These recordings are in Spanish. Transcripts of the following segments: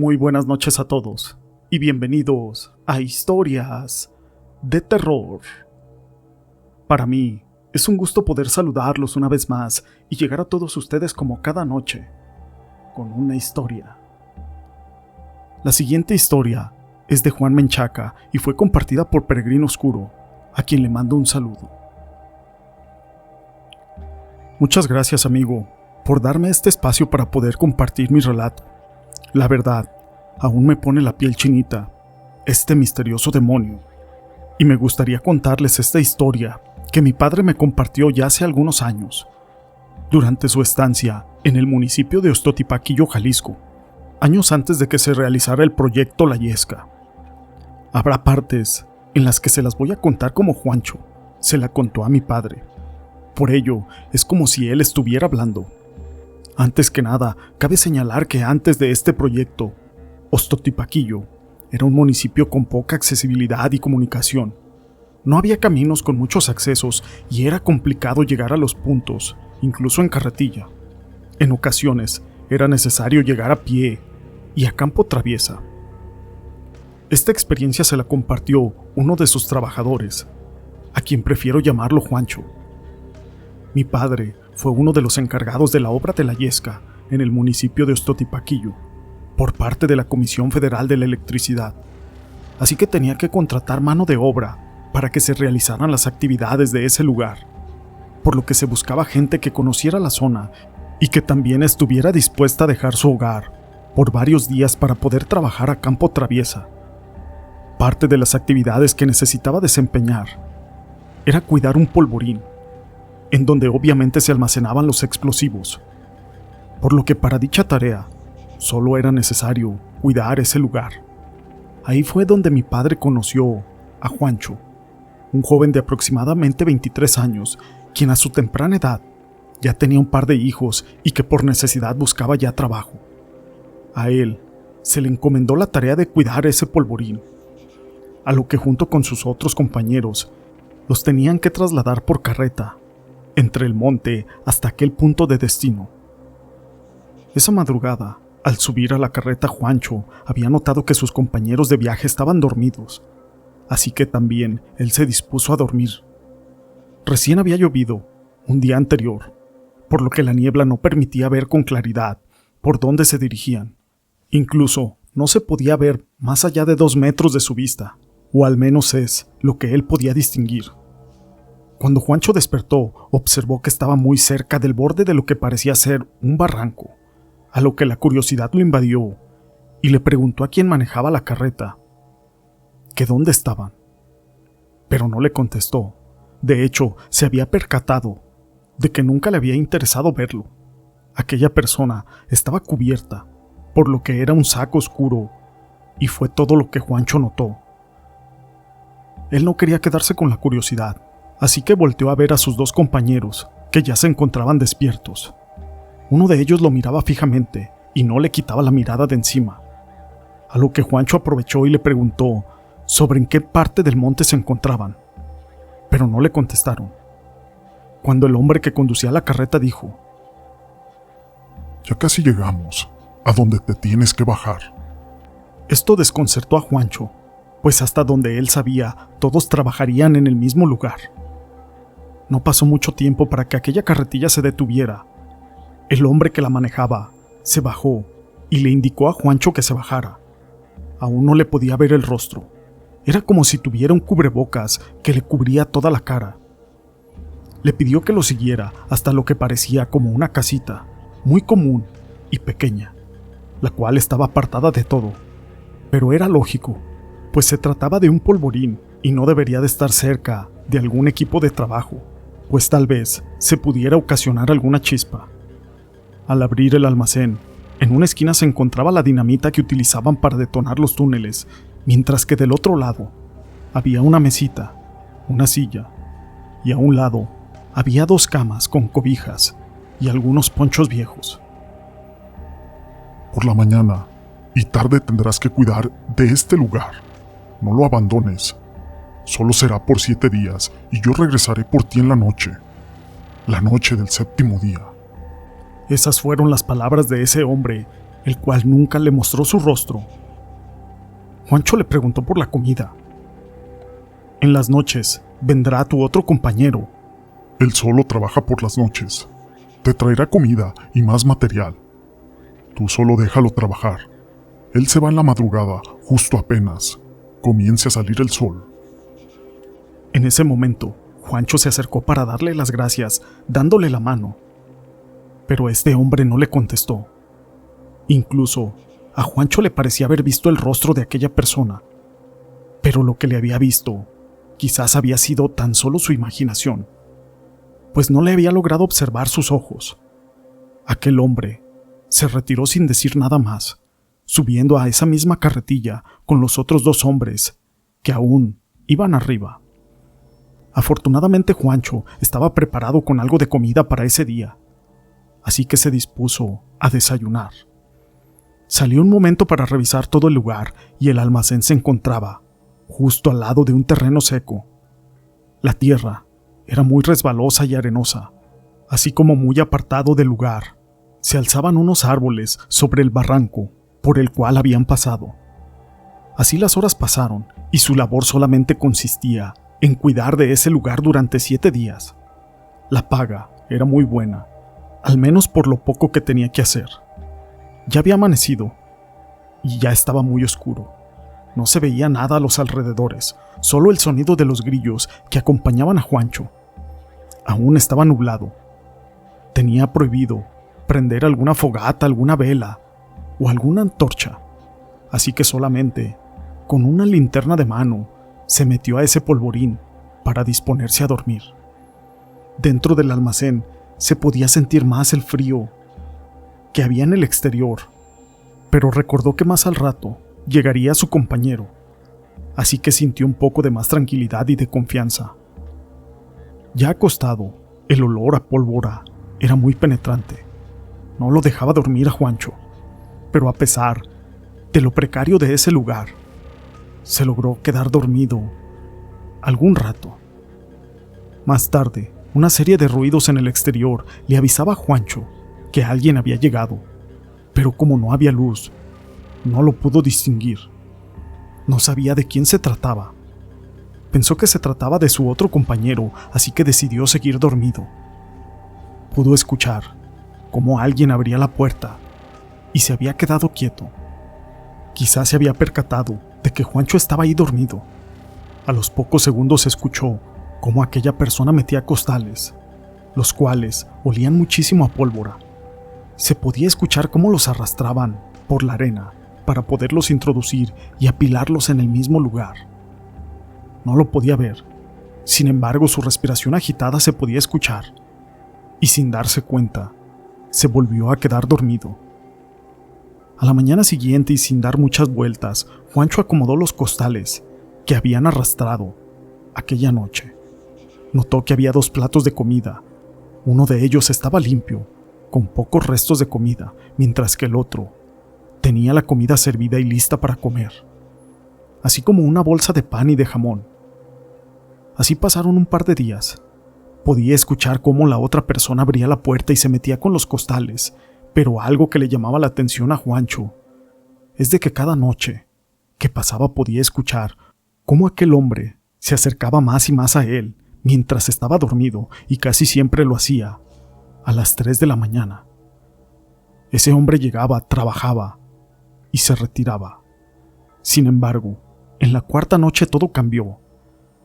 Muy buenas noches a todos y bienvenidos a Historias de Terror. Para mí es un gusto poder saludarlos una vez más y llegar a todos ustedes como cada noche con una historia. La siguiente historia es de Juan Menchaca y fue compartida por Peregrino Oscuro, a quien le mando un saludo. Muchas gracias, amigo, por darme este espacio para poder compartir mi relato. La verdad, aún me pone la piel chinita, este misterioso demonio, y me gustaría contarles esta historia que mi padre me compartió ya hace algunos años, durante su estancia en el municipio de Ostotipaquillo, Jalisco, años antes de que se realizara el proyecto La Yesca. Habrá partes en las que se las voy a contar como Juancho se la contó a mi padre. Por ello, es como si él estuviera hablando. Antes que nada, cabe señalar que antes de este proyecto, Ostotipaquillo era un municipio con poca accesibilidad y comunicación. No había caminos con muchos accesos y era complicado llegar a los puntos, incluso en carretilla. En ocasiones, era necesario llegar a pie y a campo traviesa. Esta experiencia se la compartió uno de sus trabajadores, a quien prefiero llamarlo Juancho. Mi padre fue uno de los encargados de la obra de La Yesca en el municipio de Ostotipaquillo, por parte de la Comisión Federal de la Electricidad, así que tenía que contratar mano de obra para que se realizaran las actividades de ese lugar, por lo que se buscaba gente que conociera la zona y que también estuviera dispuesta a dejar su hogar por varios días para poder trabajar a campo traviesa. Parte de las actividades que necesitaba desempeñar era cuidar un polvorín, en donde obviamente se almacenaban los explosivos, por lo que para dicha tarea solo era necesario cuidar ese lugar. Ahí fue donde mi padre conoció a Juancho, un joven de aproximadamente 23 años, quien a su temprana edad ya tenía un par de hijos y que por necesidad buscaba ya trabajo. A él se le encomendó la tarea de cuidar ese polvorín, a lo que junto con sus otros compañeros los tenían que trasladar por carreta entre el monte hasta aquel punto de destino. Esa madrugada, al subir a la carreta, Juancho había notado que sus compañeros de viaje estaban dormidos, así que también él se dispuso a dormir. Recién había llovido un día anterior, por lo que la niebla no permitía ver con claridad por dónde se dirigían. Incluso no se podía ver más allá de 2 metros de su vista, o al menos es lo que él podía distinguir. Cuando Juancho despertó, observó que estaba muy cerca del borde de lo que parecía ser un barranco, a lo que la curiosidad lo invadió y le preguntó a quien manejaba la carreta que dónde estaban. Pero no le contestó. De hecho, se había percatado de que nunca le había interesado verlo. Aquella persona estaba cubierta, por lo que era un saco oscuro, y fue todo lo que Juancho notó. Él no quería quedarse con la curiosidad, así que volteó a ver a sus 2 compañeros, que ya se encontraban despiertos. Uno de ellos lo miraba fijamente y no le quitaba la mirada de encima, a lo que Juancho aprovechó y le preguntó sobre en qué parte del monte se encontraban, pero no le contestaron. Cuando el hombre que conducía la carreta dijo: «Ya casi llegamos, a donde te tienes que bajar». Esto desconcertó a Juancho, pues hasta donde él sabía, todos trabajarían en el mismo lugar. No pasó mucho tiempo para que aquella carretilla se detuviera. El hombre que la manejaba se bajó y le indicó a Juancho que se bajara. Aún no le podía ver el rostro. Era como si tuviera un cubrebocas que le cubría toda la cara. Le pidió que lo siguiera hasta lo que parecía como una casita, muy común y pequeña, la cual estaba apartada de todo. Pero era lógico, pues se trataba de un polvorín y no debería de estar cerca de algún equipo de trabajo, pues tal vez se pudiera ocasionar alguna chispa. Al abrir el almacén, en una esquina se encontraba la dinamita que utilizaban para detonar los túneles, mientras que del otro lado había una mesita, una silla, y a un lado había 2 camas con cobijas y algunos ponchos viejos. «Por la mañana y tarde tendrás que cuidar de este lugar. No lo abandones. Solo será por 7 días y yo regresaré por ti en la noche del 7º día». Esas fueron las palabras de ese hombre el cual nunca le mostró su rostro. Juancho le preguntó por la comida. En las noches vendrá tu otro compañero. Él solo trabaja por las noches. Te traerá comida y más material. Tú solo déjalo trabajar. Él se va en la madrugada, justo apenas comience a salir el sol. En ese momento, Juancho se acercó para darle las gracias, dándole la mano. Pero este hombre no le contestó. Incluso, a Juancho le parecía haber visto el rostro de aquella persona. Pero lo que le había visto, quizás había sido tan solo su imaginación, pues no le había logrado observar sus ojos. Aquel hombre se retiró sin decir nada más, subiendo a esa misma carretilla con los otros 2 hombres que aún iban arriba. Afortunadamente Juancho estaba preparado con algo de comida para ese día, así que se dispuso a desayunar. Salió un momento para revisar todo el lugar y el almacén se encontraba justo al lado de un terreno seco. La tierra era muy resbalosa y arenosa, así como muy apartado del lugar. Se alzaban unos árboles sobre el barranco por el cual habían pasado. Así las horas pasaron y su labor solamente consistía en cuidar de ese lugar durante 7 días. La paga era muy buena, al menos por lo poco que tenía que hacer. Ya había amanecido y ya estaba muy oscuro. No se veía nada a los alrededores, solo el sonido de los grillos que acompañaban a Juancho. Aún estaba nublado. Tenía prohibido prender alguna fogata, alguna vela o alguna antorcha, así que solamente con una linterna de mano se metió a ese polvorín para disponerse a dormir. Dentro del almacén se podía sentir más el frío que había en el exterior, pero recordó que más al rato llegaría su compañero, así que sintió un poco de más tranquilidad y de confianza. Ya acostado, el olor a pólvora era muy penetrante. No lo dejaba dormir a Juancho, pero a pesar de lo precario de ese lugar, se logró quedar dormido algún rato. Más tarde, una serie de ruidos en el exterior le avisaba a Juancho que alguien había llegado, pero como no había luz, no lo pudo distinguir. No sabía de quién se trataba. Pensó que se trataba de su otro compañero, así que decidió seguir dormido. Pudo escuchar cómo alguien abría la puerta y se había quedado quieto. Quizás se había percatado de que Juancho estaba ahí dormido. A los pocos segundos escuchó cómo aquella persona metía costales, los cuales olían muchísimo a pólvora. Se podía escuchar cómo los arrastraban por la arena para poderlos introducir y apilarlos en el mismo lugar. No lo podía ver, sin embargo su respiración agitada se podía escuchar, y sin darse cuenta, se volvió a quedar dormido. A la mañana siguiente y sin dar muchas vueltas, Juancho acomodó los costales que habían arrastrado aquella noche. Notó que había 2 platos de comida. Uno de ellos estaba limpio, con pocos restos de comida, mientras que el otro tenía la comida servida y lista para comer, así como una bolsa de pan y de jamón. Así pasaron un par de días. Podía escuchar cómo la otra persona abría la puerta y se metía con los costales, pero algo que le llamaba la atención a Juancho es de que cada noche que pasaba podía escuchar cómo aquel hombre se acercaba más y más a él mientras estaba dormido, y casi siempre lo hacía a las 3 de la mañana. Ese hombre llegaba, trabajaba y se retiraba. Sin embargo, en la 4ª noche todo cambió.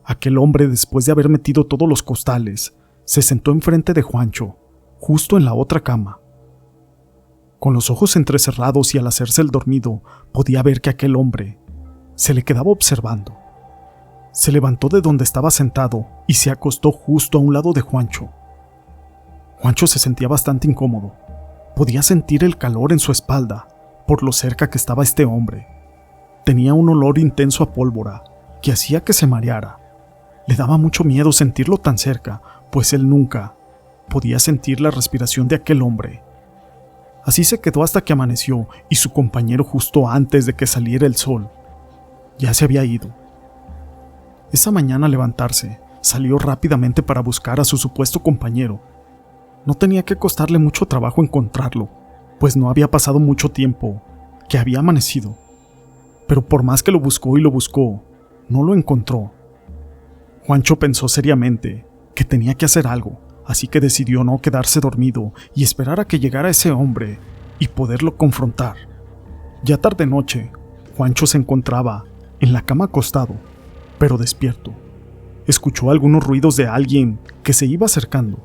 Aquel hombre, después de haber metido todos los costales, se sentó enfrente de Juancho, justo en la otra cama. Con los ojos entrecerrados y al hacerse el dormido, podía ver que aquel hombre se le quedaba observando. Se levantó de donde estaba sentado y se acostó justo a un lado de Juancho. Juancho se sentía bastante incómodo. Podía sentir el calor en su espalda por lo cerca que estaba este hombre. Tenía un olor intenso a pólvora que hacía que se mareara. Le daba mucho miedo sentirlo tan cerca, pues él nunca podía sentir la respiración de aquel hombre. Así se quedó hasta que amaneció y su compañero, justo antes de que saliera el sol, ya se había ido. Esa mañana, al levantarse, salió rápidamente para buscar a su supuesto compañero. No tenía que costarle mucho trabajo encontrarlo, pues no había pasado mucho tiempo que había amanecido. Pero por más que lo buscó y lo buscó, no lo encontró. Juancho pensó seriamente que tenía que hacer algo, así que decidió no quedarse dormido y esperar a que llegara ese hombre y poderlo confrontar. Ya tarde noche, Juancho se encontraba en la cama acostado, pero despierto. Escuchó algunos ruidos de alguien que se iba acercando.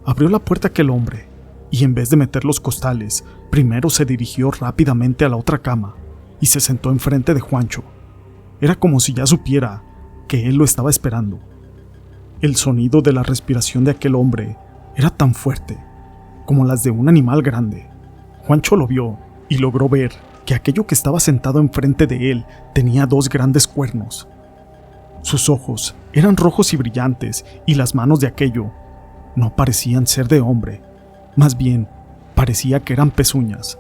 Abrió la puerta aquel hombre y en vez de meter los costales, primero se dirigió rápidamente a la otra cama y se sentó enfrente de Juancho. Era como si ya supiera que él lo estaba esperando. El sonido de la respiración de aquel hombre era tan fuerte como las de un animal grande. Juancho lo vio y logró ver que aquello que estaba sentado enfrente de él tenía 2 grandes cuernos. Sus ojos eran rojos y brillantes y las manos de aquello no parecían ser de hombre, más bien parecía que eran pezuñas.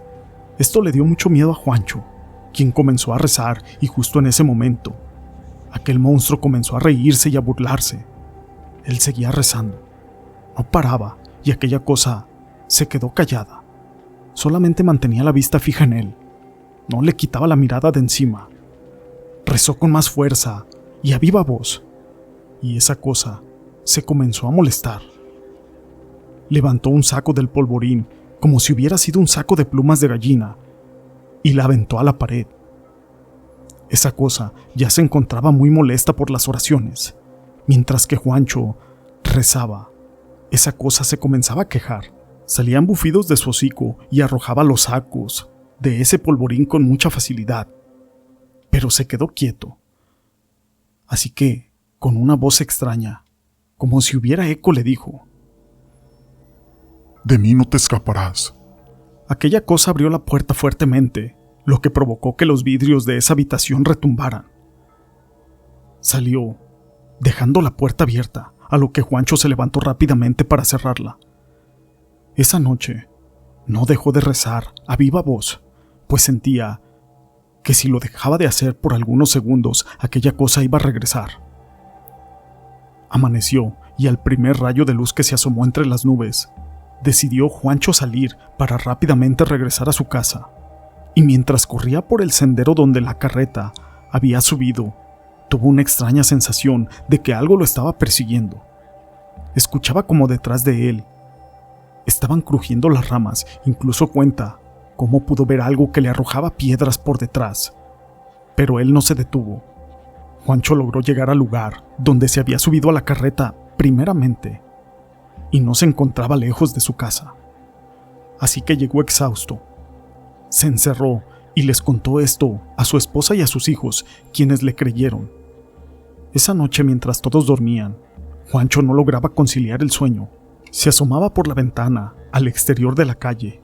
Esto le dio mucho miedo a Juancho, quien comenzó a rezar y justo en ese momento, aquel monstruo comenzó a reírse y a burlarse. Él seguía rezando, no paraba y aquella cosa se quedó callada. Solamente mantenía la vista fija en él, no le quitaba la mirada de encima. Rezó con más fuerza y a viva voz, y esa cosa se comenzó a molestar. Levantó un saco del polvorín como si hubiera sido un saco de plumas de gallina y la aventó a la pared. Esa cosa ya se encontraba muy molesta por las oraciones. Mientras que Juancho rezaba, esa cosa se comenzaba a quejar. Salían bufidos de su hocico y arrojaba los sacos de ese polvorín con mucha facilidad. Pero se quedó quieto. Así que, con una voz extraña, como si hubiera eco, le dijo: «De mí no te escaparás». Aquella cosa abrió la puerta fuertemente, lo que provocó que los vidrios de esa habitación retumbaran. Salió, dejando la puerta abierta, a lo que Juancho se levantó rápidamente para cerrarla. Esa noche no dejó de rezar a viva voz, pues sentía que si lo dejaba de hacer por algunos segundos, aquella cosa iba a regresar. Amaneció y al primer rayo de luz que se asomó entre las nubes, decidió Juancho salir para rápidamente regresar a su casa. Y mientras corría por el sendero donde la carreta había subido, tuvo una extraña sensación de que algo lo estaba persiguiendo. Escuchaba como detrás de él estaban crujiendo las ramas, incluso cuenta cómo pudo ver algo que le arrojaba piedras por detrás. Pero él no se detuvo. Juancho logró llegar al lugar donde se había subido a la carreta primeramente, y no se encontraba lejos de su casa. Así que llegó exhausto. Se encerró y les contó esto a su esposa y a sus hijos, quienes le creyeron. Esa noche, mientras todos dormían, Juancho no lograba conciliar el sueño. Se asomaba por la ventana al exterior de la calle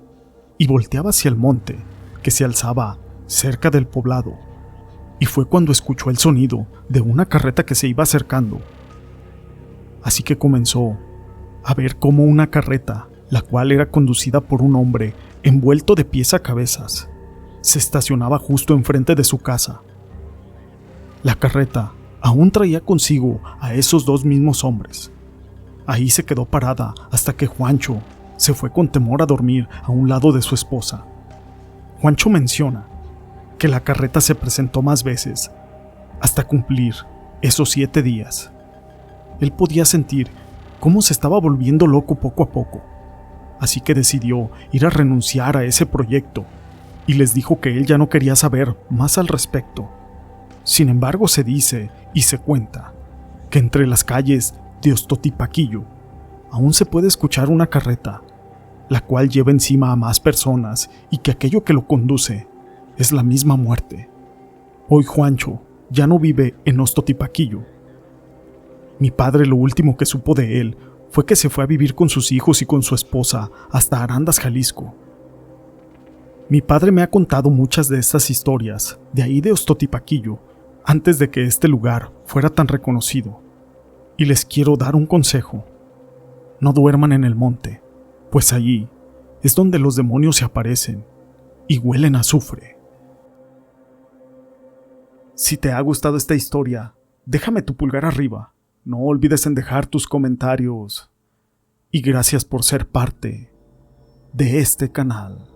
y volteaba hacia el monte que se alzaba cerca del poblado. Y fue cuando escuchó el sonido de una carreta que se iba acercando. Así que comenzó a ver cómo una carreta, la cual era conducida por un hombre envuelto de pies a cabezas, se estacionaba justo enfrente de su casa. La carreta aún traía consigo a esos 2 mismos hombres. Ahí se quedó parada hasta que Juancho se fue con temor a dormir a un lado de su esposa. Juancho menciona que la carreta se presentó más veces, hasta cumplir esos 7 días. Él podía sentir cómo se estaba volviendo loco poco a poco, así que decidió ir a renunciar a ese proyecto y les dijo que él ya no quería saber más al respecto. Sin embargo, se dice y se cuenta que entre las calles de Ostotipaquillo aún se puede escuchar una carreta, la cual lleva encima a más personas y que aquello que lo conduce es la misma muerte. Hoy Juancho ya no vive en Ostotipaquillo. Mi padre lo último que supo de él fue que se fue a vivir con sus hijos y con su esposa hasta Arandas, Jalisco. Mi padre me ha contado muchas de estas historias de ahí de Ostotipaquillo antes de que este lugar fuera tan reconocido. Y les quiero dar un consejo: no duerman en el monte, pues allí es donde los demonios se aparecen y huelen a azufre. Si te ha gustado esta historia, déjame tu pulgar arriba. No olvides en dejar tus comentarios. Y gracias por ser parte de este canal.